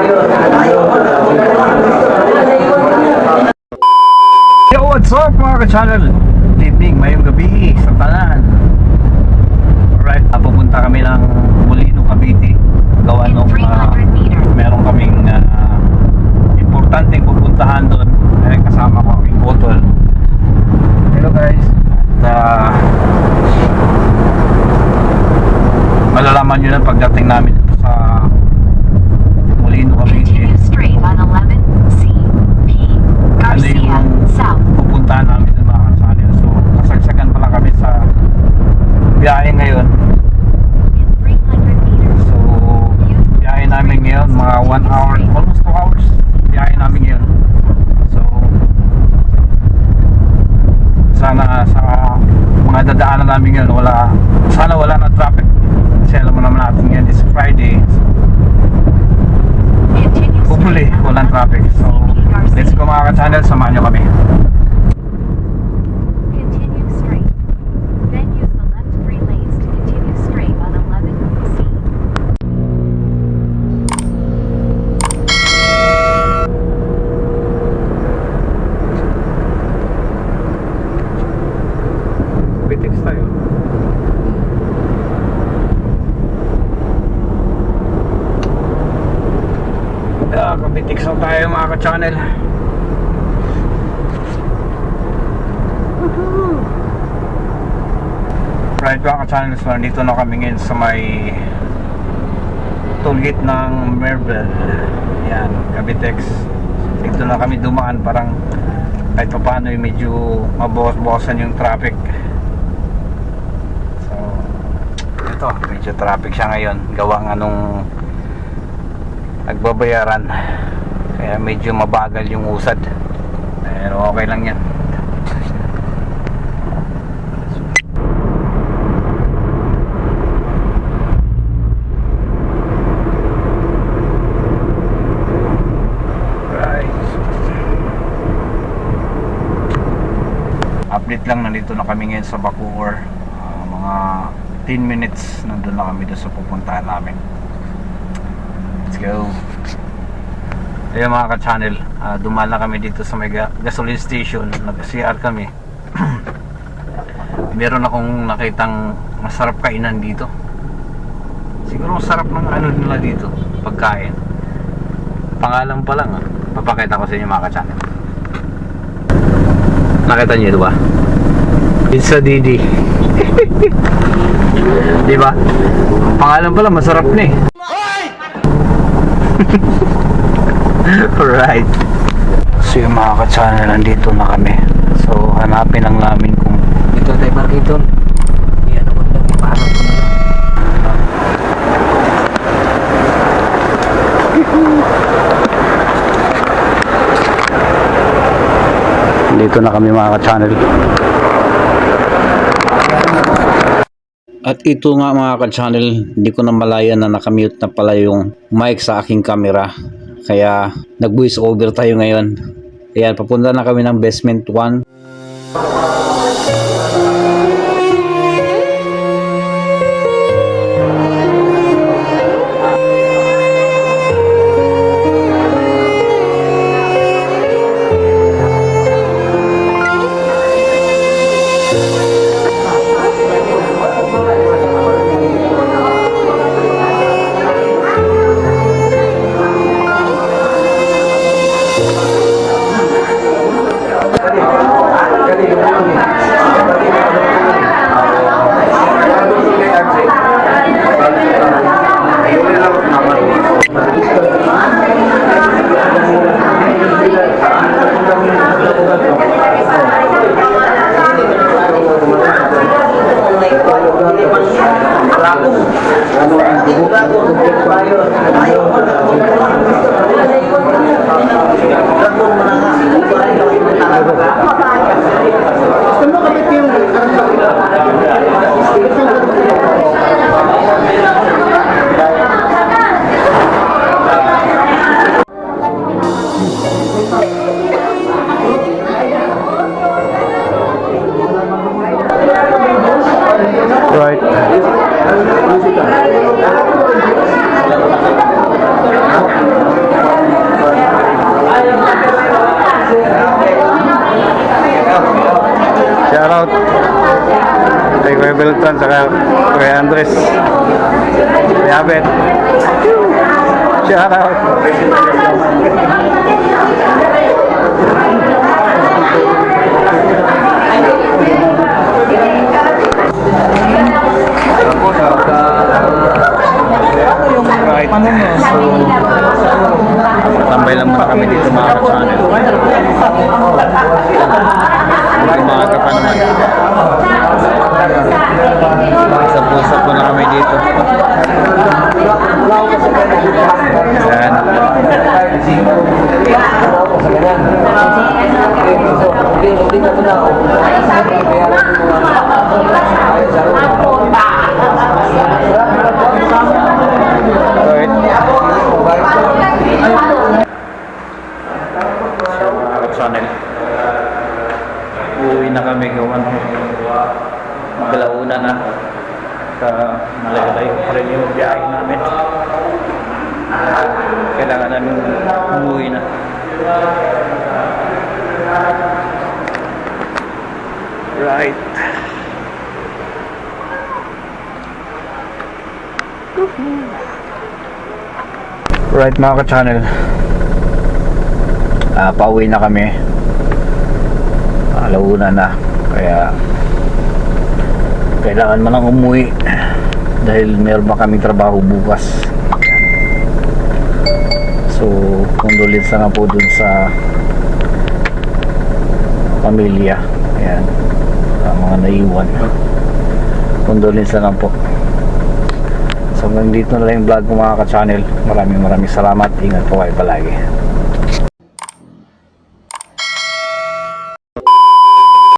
Yo, what's up mga ka-channel? Good evening, mayong gabi sa tanan. Alright, pupunta kami ng Molino, Cavite. Gawa nung meron kaming importanteng pupuntahan doon. Kasama ko aking botol. Hello guys. At malalaman nyo na pagdating namin sa Molino, Cavite. Ano yung pupuntahan namin ng mga kasanil. So, kasagsagan pala kami sa biyahe ngayon. So, biyahe namin ngayon mga 1 hour, almost 2 hours biyahe namin ngayon. So, sana sa mga dadaanan namin ngayon sana wala na traffic. Kasi alam mo naman natin ngayon is Friday. So, hopefully walang traffic. So, let's go mga ka-channel, samahan nyo kami. Continue straight. Then use the left 3 lanes to continue straight on 11C. Pitex tayo. Kapitex na tayo mga ka-channel. Right mga ka-channel, so nandito na kami ngayon sa may tollgate ng Mervel. Yan, Kapitex. Dito na kami dumaan, parang kahit pa paano medyo mabawas-bawasan yung traffic. So ito, medyo traffic siya ngayon. Gawa nga nung nagbabayaran, kaya medyo mabagal yung usad, pero okay lang yan. Right. Update lang, nandito na kami ngayon sa Bacoor. Mga 10 minutes nandun na kami doon sa pupuntahan namin. Let's go. Ayun mga ka-channel, dumaan na kami dito sa may gasoline station. Nag-CR kami. Meron akong nakitang masarap kainan dito. Siguro masarap ng ano nila dito, pagkain. Pangalan pa lang, papakita ko sa inyo mga ka-channel. Nakita niyo ito ba? Pizza Didi. Diba? Pangalan pa lang, masarap na eh. Alright. So yung mga ka-channel, nandito na kami. So hanapin lang namin kung dito tayo markito. Yan ako lang, ipahanap ko na lang. Dito na kami mga ka-channel. At ito nga mga ka-channel, hindi ko na malaya na nakamute na pala yung mic sa aking camera. Kaya nag-voice over tayo ngayon. Ayan, papunta na kami ng basement 1. Right. Shoutout kay Kuya Beltran saka kay Andres. Yabet. Shoutout. Right. So, tambay lang muna kami dito mga ka-channel. Umaga pa naman. Usap-usap po na kami dito. Yan. Right. Channel. Uuwi na kami gawan. Magalauna na. Malayo-layo pa rin yung biyahe namin. Kailangan namin umuwi na. Right. Right mga ka-channel. Pauwi na kami. Alauna na. Kaya kailangan man lang umuwi dahil meron pa kaming trabaho bukas. So condolence na po dun sa pamilya. Ayan, mga naiwan. Condolence na lang po. So hanggang dito na lang yung vlog ko mga ka-channel. Maraming salamat. Ingat po kayo palagi.